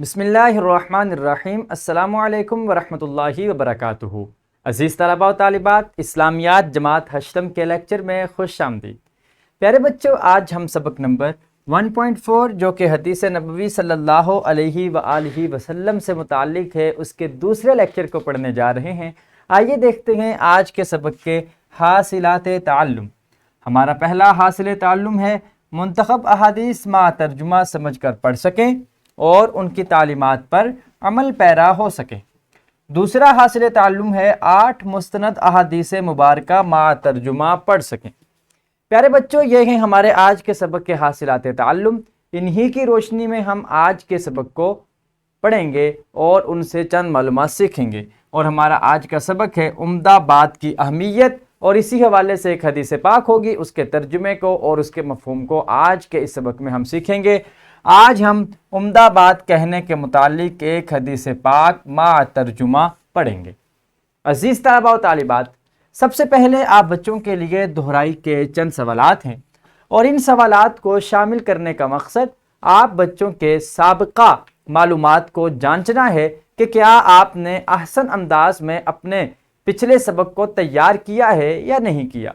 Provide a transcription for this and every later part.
بسم اللہ الرحمن الرحیم۔ السلام علیکم ورحمۃ اللہ وبرکاتہ۔ عزیز طلباء و طالبات، اسلامیات جماعت ہشتم کے لیکچر میں خوش آمدید۔ پیارے بچوں، آج ہم سبق نمبر 1.4 جو کہ حدیث نبوی صلی اللہ علیہ وآلہ وسلم سے متعلق ہے، اس کے دوسرے لیکچر کو پڑھنے جا رہے ہیں۔ آئیے دیکھتے ہیں آج کے سبق کے حاصلات تعلم۔ ہمارا پہلا حاصل تعلم ہے منتخب احادیث مع ترجمہ سمجھ کر پڑھ سکیں اور ان کی تعلیمات پر عمل پیرا ہو سکیں۔ دوسرا حاصل تعلم ہے 8 مستند احادیث مبارکہ مع ترجمہ پڑھ سکیں۔ پیارے بچوں، یہ ہیں ہمارے آج کے سبق کے حاصلات تعلم۔ انہی کی روشنی میں ہم آج کے سبق کو پڑھیں گے اور ان سے چند معلومات سیکھیں گے۔ اور ہمارا آج کا سبق ہے عمدہ بات کی اہمیت، اور اسی حوالے سے ایک حدیث پاک ہوگی، اس کے ترجمے کو اور اس کے مفہوم کو آج کے اس سبق میں ہم سیکھیں گے۔ آج ہم عمدہ بات کہنے کے متعلق ایک حدیث پاک مع ترجمہ پڑھیں گے۔ عزیز طلباء و طالبات، سب سے پہلے آپ بچوں کے لیے دہرائی کے چند سوالات ہیں، اور ان سوالات کو شامل کرنے کا مقصد آپ بچوں کے سابقہ معلومات کو جانچنا ہے کہ کیا آپ نے احسن انداز میں اپنے پچھلے سبق کو تیار کیا ہے یا نہیں کیا،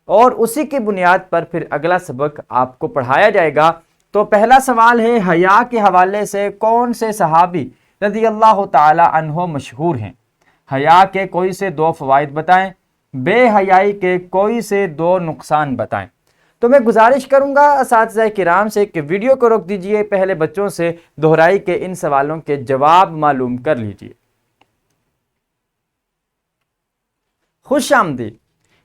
اور اسی کی بنیاد پر پھر اگلا سبق آپ کو پڑھایا جائے گا۔ تو پہلا سوال ہے، حیا کے حوالے سے کون سے صحابی رضی اللہ تعالی عنہ مشہور ہیں؟ حیا کے کوئی سے 2 فوائد بتائیں، بے حیائی کے کوئی سے 2 نقصان بتائیں۔ تو میں گزارش کروں گا اساتذہ کرام سے کہ ویڈیو کو روک دیجئے، پہلے بچوں سے دہرائی کے ان سوالوں کے جواب معلوم کر لیجئے۔ خوش آمدید۔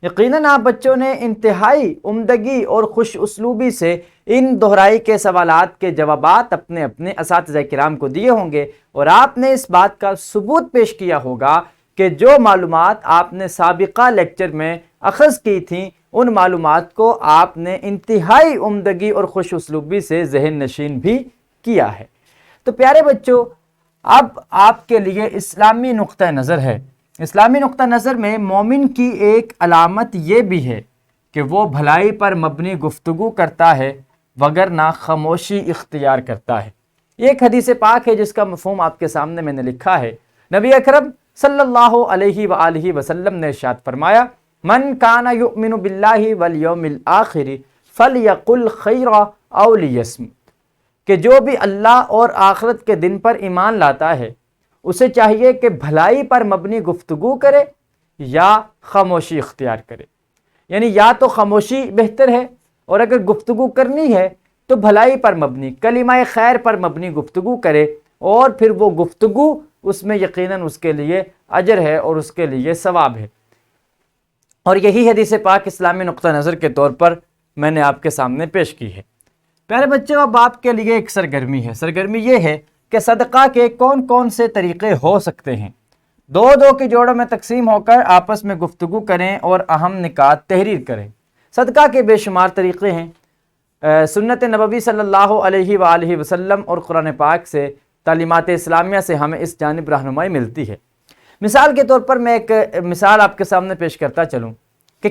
یقیناً آپ بچوں نے انتہائی عمدگی اور خوش اسلوبی سے ان دہرائی کے سوالات کے جوابات اپنے اپنے اساتذہ کرام کو دیے ہوں گے، اور آپ نے اس بات کا ثبوت پیش کیا ہوگا کہ جو معلومات آپ نے سابقہ لیکچر میں اخذ کی تھیں، ان معلومات کو آپ نے انتہائی عمدگی اور خوش اسلوبی سے ذہن نشین بھی کیا ہے۔ تو پیارے بچوں، اب آپ کے لیے اسلامی نقطہ نظر ہے۔ اسلامی نقطہ نظر میں مومن کی ایک علامت یہ بھی ہے کہ وہ بھلائی پر مبنی گفتگو کرتا ہے، وگرنہ خاموشی اختیار کرتا ہے۔ ایک حدیث پاک ہے جس کا مفہوم آپ کے سامنے میں نے لکھا ہے۔ نبی اکرم صلی اللہ علیہ وآلہ وسلم نے ارشاد فرمایا، من کان یؤمن باللہ والیوم الآخر فلیقل خیرا او لیصمت، کہ جو بھی اللہ اور آخرت کے دن پر ایمان لاتا ہے، اسے چاہیے کہ بھلائی پر مبنی گفتگو کرے یا خاموشی اختیار کرے۔ یعنی یا تو خاموشی بہتر ہے، اور اگر گفتگو کرنی ہے تو بھلائی پر مبنی، کلمہ خیر پر مبنی گفتگو کرے، اور پھر وہ گفتگو اس میں یقیناً اس کے لیے اجر ہے اور اس کے لیے ثواب ہے۔ اور یہی حدیث پاک اسلامی نقطہ نظر کے طور پر میں نے آپ کے سامنے پیش کی ہے۔ پیارے بچوں، اب آپ کے لیے ایک سرگرمی ہے۔ سرگرمی یہ ہے کہ صدقہ کے کون کون سے طریقے ہو سکتے ہیں۔ 2 کے جوڑوں میں تقسیم ہو کر آپس میں گفتگو کریں اور اہم نکات تحریر کریں۔ صدقہ کے بے شمار طریقے ہیں۔ سنت نبوی صلی اللہ علیہ وآلہ وسلم اور قرآن پاک سے، تعلیمات اسلامیہ سے ہمیں اس جانب رہنمائی ملتی ہے۔ مثال کے طور پر میں ایک مثال آپ کے سامنے پیش کرتا چلوں کہ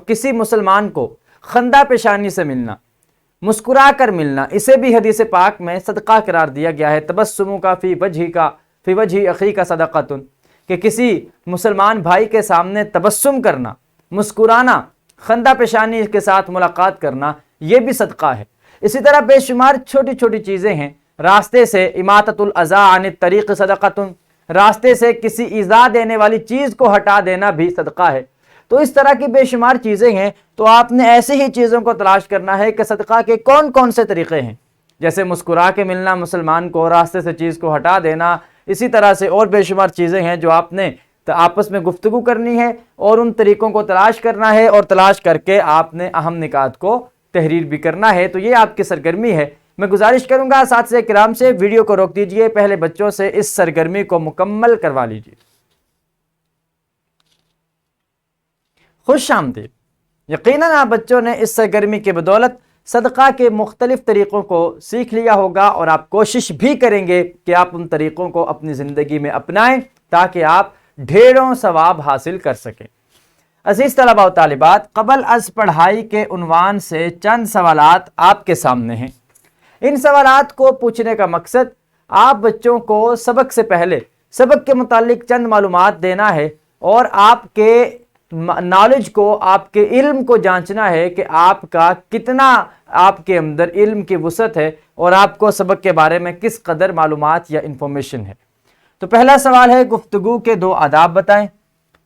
کسی مسلمان کو خندہ پیشانی سے ملنا، مسکرا کر ملنا، اسے بھی حدیث پاک میں صدقہ قرار دیا گیا ہے۔ تبسم کا فی وجہ اخی کا صدقۃ، کہ کسی مسلمان بھائی کے سامنے تبسم کرنا، مسکرانا، خندہ پیشانی کے ساتھ ملاقات کرنا، یہ بھی صدقہ ہے۔ اسی طرح بے شمار چھوٹی چھوٹی چیزیں ہیں۔ راستے سے اماطۃ الاذی عن الطریق صدقۃ، راستے سے کسی ایذا دینے والی چیز کو ہٹا دینا بھی صدقہ ہے۔ تو اس طرح کی بے شمار چیزیں ہیں، تو آپ نے ایسی ہی چیزوں کو تلاش کرنا ہے کہ صدقہ کے کون کون سے طریقے ہیں، جیسے مسکرا کے ملنا مسلمان کو، راستے سے چیز کو ہٹا دینا، اسی طرح سے اور بے شمار چیزیں ہیں جو آپ نے آپس میں گفتگو کرنی ہے، اور ان طریقوں کو تلاش کرنا ہے، اور تلاش کر کے آپ نے اہم نکات کو تحریر بھی کرنا ہے۔ تو یہ آپ کی سرگرمی ہے۔ میں گزارش کروں گا اساتذہ کرام سے، ویڈیو کو روک دیجئے، پہلے بچوں سے اس سرگرمی کو مکمل کروا لیجئے۔ خوش آمدید۔ یقیناً آپ بچوں نے اس سرگرمی کے بدولت صدقہ کے مختلف طریقوں کو سیکھ لیا ہوگا، اور آپ کوشش بھی کریں گے کہ آپ ان طریقوں کو اپنی زندگی میں اپنائیں تاکہ آپ ڈھیروں ثواب حاصل کر سکیں۔ عزیز طلباء و طالبات، قبل از پڑھائی کے عنوان سے چند سوالات آپ کے سامنے ہیں۔ ان سوالات کو پوچھنے کا مقصد آپ بچوں کو سبق سے پہلے سبق کے متعلق چند معلومات دینا ہے اور آپ کے نالج کو، آپ کے علم کو جانچنا ہے کہ آپ کا کتنا آپ کے اندر علم کی وسعت ہے اور آپ کو سبق کے بارے میں کس قدر معلومات یا انفارمیشن ہے۔ تو پہلا سوال ہے، گفتگو کے 2 آداب بتائیں۔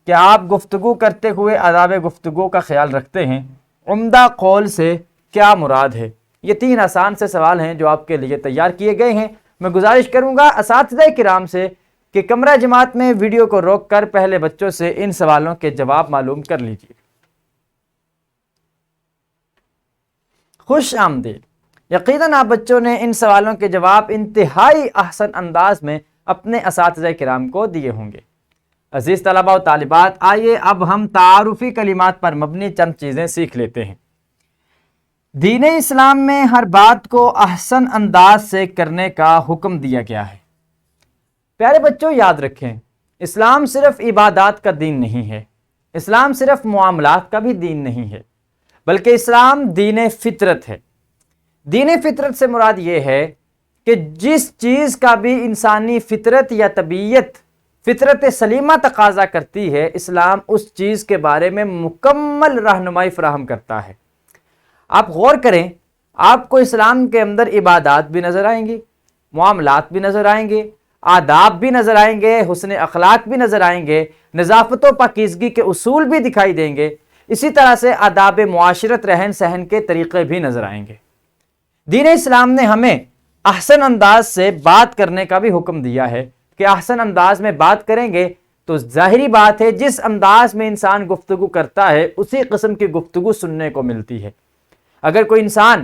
کیا آپ گفتگو کرتے ہوئے آداب گفتگو کا خیال رکھتے ہیں؟ عمدہ قول سے کیا مراد ہے؟ یہ 3 آسان سے سوال ہیں جو آپ کے لیے تیار کیے گئے ہیں۔ میں گزارش کروں گا اساتذہ کرام سے کہ کمرہ جماعت میں ویڈیو کو روک کر پہلے بچوں سے ان سوالوں کے جواب معلوم کر لیجیے۔ خوش آمدید۔ یقیناً آپ بچوں نے ان سوالوں کے جواب انتہائی احسن انداز میں اپنے اساتذہ کرام کو دیے ہوں گے۔ عزیز طلباء و طالبات، آئیے اب ہم تعارفی کلمات پر مبنی چند چیزیں سیکھ لیتے ہیں۔ دین اسلام میں ہر بات کو احسن انداز سے کرنے کا حکم دیا گیا ہے۔ پیارے بچوں، یاد رکھیں، اسلام صرف عبادات کا دین نہیں ہے، اسلام صرف معاملات کا بھی دین نہیں ہے، بلکہ اسلام دین فطرت ہے۔ دین فطرت سے مراد یہ ہے کہ جس چیز کا بھی انسانی فطرت یا طبیعت فطرت سلیمہ تقاضا کرتی ہے، اسلام اس چیز کے بارے میں مکمل رہنمائی فراہم کرتا ہے۔ آپ غور کریں، آپ کو اسلام کے اندر عبادات بھی نظر آئیں گی، معاملات بھی نظر آئیں گے، آداب بھی نظر آئیں گے، حسن اخلاق بھی نظر آئیں گے، نظافت و پاکیزگی کے اصول بھی دکھائی دیں گے، اسی طرح سے آداب معاشرت، رہن سہن کے طریقے بھی نظر آئیں گے۔ دین اسلام نے ہمیں احسن انداز سے بات کرنے کا بھی حکم دیا ہے کہ احسن انداز میں بات کریں گے تو ظاہری بات ہے جس انداز میں انسان گفتگو کرتا ہے اسی قسم کی گفتگو سننے کو ملتی ہے۔ اگر کوئی انسان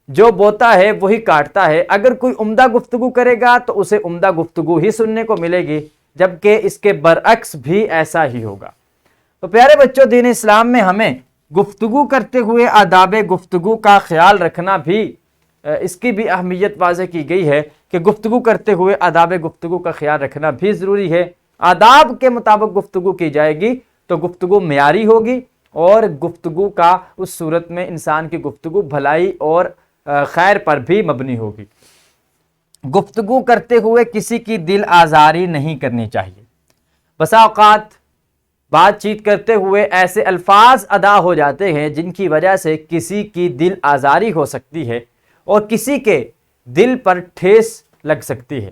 جو بوتا ہے وہی کاٹتا ہے، اگر کوئی عمدہ گفتگو کرے گا تو اسے عمدہ گفتگو ہی سننے کو ملے گی، جبکہ اس کے برعکس بھی ایسا ہی ہوگا۔ تو پیارے بچوں، دین اسلام میں ہمیں گفتگو کرتے ہوئے آداب گفتگو کا خیال رکھنا بھی، اس کی بھی اہمیت واضح کی گئی ہے کہ گفتگو کرتے ہوئے آداب گفتگو کا خیال رکھنا بھی ضروری ہے۔ آداب کے مطابق گفتگو کی جائے گی تو گفتگو معیاری ہوگی اور گفتگو کا اس صورت میں انسان کی گفتگو بھلائی اور خیر پر بھی مبنی ہوگی۔ گفتگو کرتے ہوئے کسی کی دل آزاری نہیں کرنی چاہیے۔ بسا اوقات بات چیت کرتے ہوئے ایسے الفاظ ادا ہو جاتے ہیں جن کی وجہ سے کسی کی دل آزاری ہو سکتی ہے اور کسی کے دل پر ٹھیس لگ سکتی ہے۔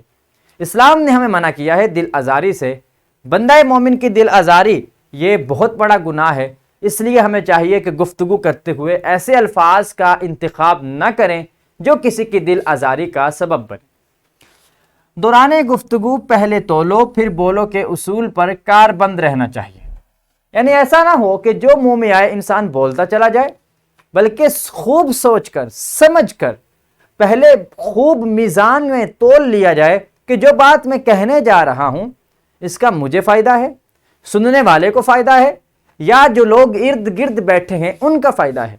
اسلام نے ہمیں منع کیا ہے دل آزاری سے۔ بندہ مومن کی دل آزاری یہ بہت بڑا گناہ ہے، اس لیے ہمیں چاہیے کہ گفتگو کرتے ہوئے ایسے الفاظ کا انتخاب نہ کریں جو کسی کی دل آزاری کا سبب بنے۔ دوران گفتگو پہلے تولو پھر بولو کے اصول پر کاربند رہنا چاہیے۔ یعنی ایسا نہ ہو کہ جو منہ میں آئے انسان بولتا چلا جائے، بلکہ خوب سوچ کر سمجھ کر پہلے خوب میزان میں تول لیا جائے کہ جو بات میں کہنے جا رہا ہوں اس کا مجھے فائدہ ہے، سننے والے کو فائدہ ہے، یا جو لوگ ارد گرد بیٹھے ہیں ان کا فائدہ ہے۔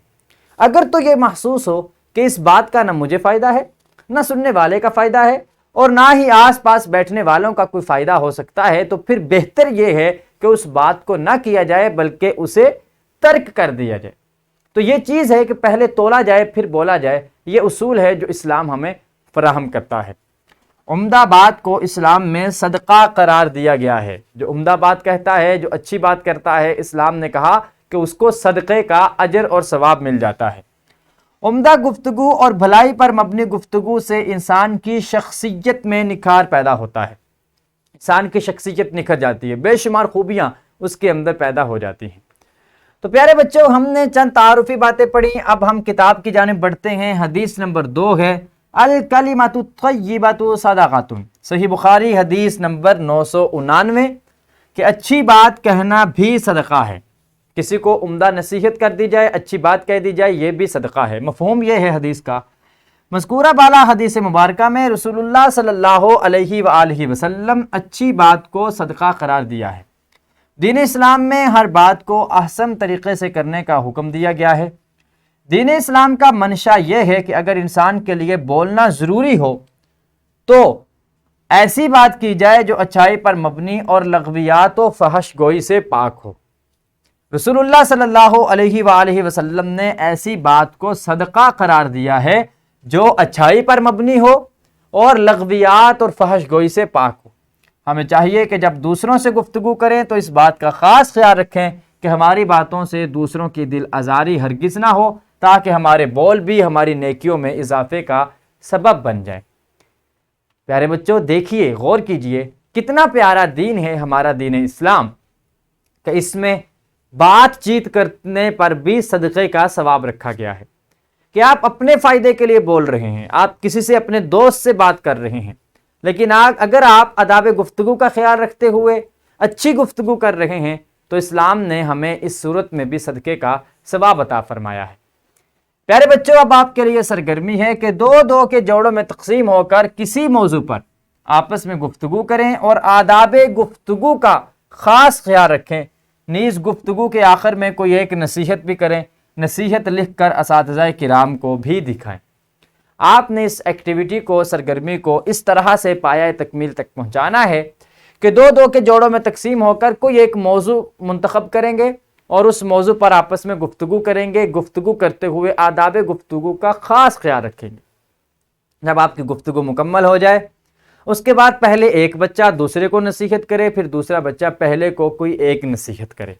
اگر تو یہ محسوس ہو کہ اس بات کا نہ مجھے فائدہ ہے، نہ سننے والے کا فائدہ ہے، اور نہ ہی آس پاس بیٹھنے والوں کا کوئی فائدہ ہو سکتا ہے، تو پھر بہتر یہ ہے کہ اس بات کو نہ کیا جائے بلکہ اسے ترک کر دیا جائے۔ تو یہ چیز ہے کہ پہلے تولا جائے پھر بولا جائے، یہ اصول ہے جو اسلام ہمیں فراہم کرتا ہے۔ عمدہ بات کو اسلام میں صدقہ قرار دیا گیا ہے۔ جو عمدہ بات کہتا ہے، جو اچھی بات کرتا ہے، اسلام نے کہا کہ اس کو صدقے کا اجر اور ثواب مل جاتا ہے۔ عمدہ گفتگو اور بھلائی پر مبنی گفتگو سے انسان کی شخصیت میں نکھار پیدا ہوتا ہے۔ انسان کی شخصیت نکھر جاتی ہے، بے شمار خوبیاں اس کے اندر پیدا ہو جاتی ہیں۔ تو پیارے بچوں، ہم نے چند تعارفی باتیں پڑھی، اب ہم کتاب کی جانب بڑھتے ہیں۔ حدیث نمبر 2 ہے الکلمۃ الطیبۃ صدقۃ، صحیح بخاری حدیث نمبر 999 کہ اچھی بات کہنا بھی صدقہ ہے۔ کسی کو عمدہ نصیحت کر دی جائے، اچھی بات کہہ دی جائے، یہ بھی صدقہ ہے۔ مفہوم یہ ہے حدیث کا، مذکورہ بالا حدیث مبارکہ میں رسول اللہ صلی اللہ علیہ وآلہ وسلم اچھی بات کو صدقہ قرار دیا ہے۔ دین اسلام میں ہر بات کو احسن طریقے سے کرنے کا حکم دیا گیا ہے۔ دین اسلام کا منشا یہ ہے کہ اگر انسان کے لیے بولنا ضروری ہو تو ایسی بات کی جائے جو اچھائی پر مبنی اور لغویات و فحش گوئی سے پاک ہو۔ رسول اللہ صلی اللہ علیہ وآلہ وسلم نے ایسی بات کو صدقہ قرار دیا ہے جو اچھائی پر مبنی ہو اور لغویات اور فحش گوئی سے پاک ہو۔ ہمیں چاہیے کہ جب دوسروں سے گفتگو کریں تو اس بات کا خاص خیال رکھیں کہ ہماری باتوں سے دوسروں کی دل آزاری ہرگز نہ ہو، تاکہ ہمارے بول بھی ہماری نیکیوں میں اضافے کا سبب بن جائیں۔ پیارے بچوں، دیکھیے، غور کیجئے، کتنا پیارا دین ہے ہمارا دین اسلام، کہ اس میں بات چیت کرنے پر بھی صدقے کا ثواب رکھا گیا ہے، کہ آپ اپنے فائدے کے لیے بول رہے ہیں، آپ کسی سے اپنے دوست سے بات کر رہے ہیں، لیکن اگر آپ آداب گفتگو کا خیال رکھتے ہوئے اچھی گفتگو کر رہے ہیں تو اسلام نے ہمیں اس صورت میں بھی صدقے کا ثواب عطا فرمایا ہے۔ پیارے بچوں، اب آپ کے لیے سرگرمی ہے کہ دو دو کے جوڑوں میں تقسیم ہو کر کسی موضوع پر آپس میں گفتگو کریں اور آداب گفتگو کا خاص خیال رکھیں، نیز گفتگو کے آخر میں کوئی ایک نصیحت بھی کریں، نصیحت لکھ کر اساتذہ کرام کو بھی دکھائیں۔ آپ نے اس ایکٹیویٹی کو، سرگرمی کو اس طرح سے پایہ تکمیل تک پہنچانا ہے کہ دو دو کے جوڑوں میں تقسیم ہو کر کوئی ایک موضوع منتخب کریں گے اور اس موضوع پر آپس میں گفتگو کریں گے، گفتگو کرتے ہوئے آداب گفتگو کا خاص خیال رکھیں گے۔ جب آپ کی گفتگو مکمل ہو جائے اس کے بعد پہلے ایک بچہ دوسرے کو نصیحت کرے، پھر دوسرا بچہ پہلے کو کوئی ایک نصیحت کرے۔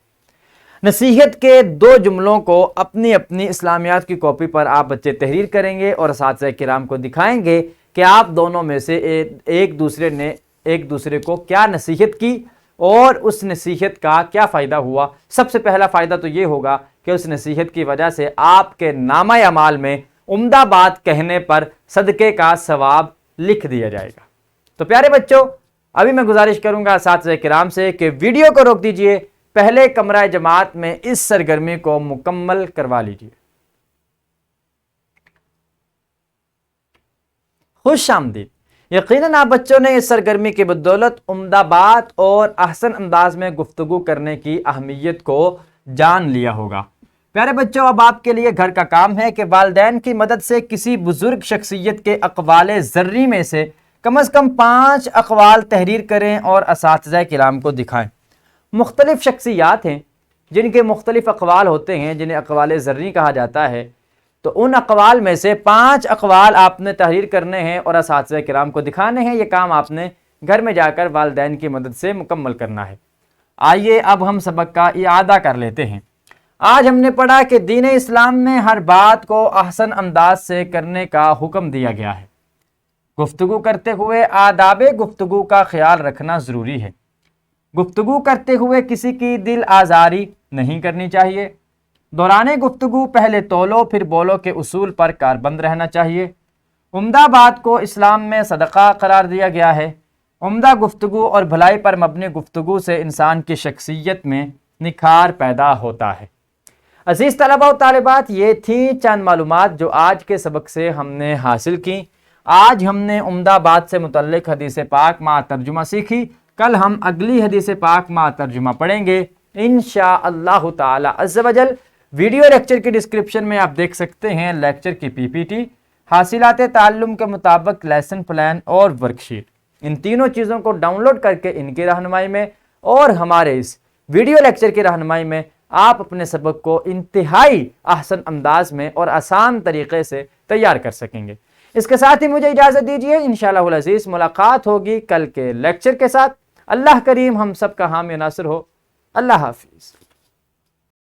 نصیحت کے دو جملوں کو اپنی اپنی اسلامیات کی کاپی پر آپ بچے تحریر کریں گے اور اساتذہ کرام کو دکھائیں گے کہ آپ دونوں میں سے ایک دوسرے نے ایک دوسرے کو کیا نصیحت کی اور اس نصیحت کا کیا فائدہ ہوا۔ سب سے پہلا فائدہ تو یہ ہوگا کہ اس نصیحت کی وجہ سے آپ کے نامہ اعمال میں عمدہ بات کہنے پر صدقے کا ثواب لکھ دیا جائے گا۔ تو پیارے بچوں، ابھی میں گزارش کروں گا اساتذہ کرام سے کہ ویڈیو کو روک دیجئے، پہلے کمرہ جماعت میں اس سرگرمی کو مکمل کروا لیجئے۔ خوش آمدید۔ یقیناً آپ بچوں نے اس سرگرمی کی بدولت عمدہ بات اور احسن انداز میں گفتگو کرنے کی اہمیت کو جان لیا ہوگا۔ پیارے بچوں، اب آپ کے لیے گھر کا کام ہے کہ والدین کی مدد سے کسی بزرگ شخصیت کے اقوال زرعی میں سے کم از کم 5 اقوال تحریر کریں اور اساتذہ کرام کو دکھائیں۔ مختلف شخصیات ہیں جن کے مختلف اقوال ہوتے ہیں، جنہیں اقوال زرعی کہا جاتا ہے، تو ان اقوال میں سے 5 اقوال آپ نے تحریر کرنے ہیں اور اساتذہ کرام کو دکھانے ہیں۔ یہ کام آپ نے گھر میں جا کر والدین کی مدد سے مکمل کرنا ہے۔ آئیے اب ہم سبق کا اعادہ کر لیتے ہیں۔ آج ہم نے پڑھا کہ دین اسلام میں ہر بات کو احسن انداز سے کرنے کا حکم دیا گیا ہے۔ گفتگو کرتے ہوئے آداب گفتگو کا خیال رکھنا ضروری ہے۔ گفتگو کرتے ہوئے کسی کی دل آزاری نہیں کرنی چاہیے۔ دوران گفتگو پہلے تولو پھر بولو کے اصول پر کاربند رہنا چاہیے۔ عمدہ بات کو اسلام میں صدقہ قرار دیا گیا ہے۔ عمدہ گفتگو اور بھلائی پر مبنی گفتگو سے انسان کی شخصیت میں نکھار پیدا ہوتا ہے۔ عزیز طلباء و طالبات، یہ تھیں چند معلومات جو آج کے سبق سے ہم نے حاصل کی۔ آج ہم نے عمدہ بات سے متعلق حدیث پاک مع ترجمہ سیکھی۔ کل ہم اگلی حدیث پاک مع ترجمہ پڑھیں گے انشاءاللہ تعالی عز و جل۔ ویڈیو لیکچر کی ڈسکرپشن میں آپ دیکھ سکتے ہیں لیکچر کی پی پی ٹی، حاصلات تعلم کے مطابق لیسن پلان اور ورک شیٹ۔ ان تینوں چیزوں کو ڈاؤن لوڈ کر کے ان کی رہنمائی میں اور ہمارے اس ویڈیو لیکچر کی رہنمائی میں آپ اپنے سبق کو انتہائی احسن انداز میں اور آسان طریقے سے تیار کر سکیں گے۔ اس کے ساتھ ہی مجھے اجازت دیجیے، انشاءاللہ العزیز ملاقات ہوگی کل کے لیکچر کے ساتھ۔ اللہ کریم ہم سب کا حامی ناصر ہو۔ اللہ حافظ۔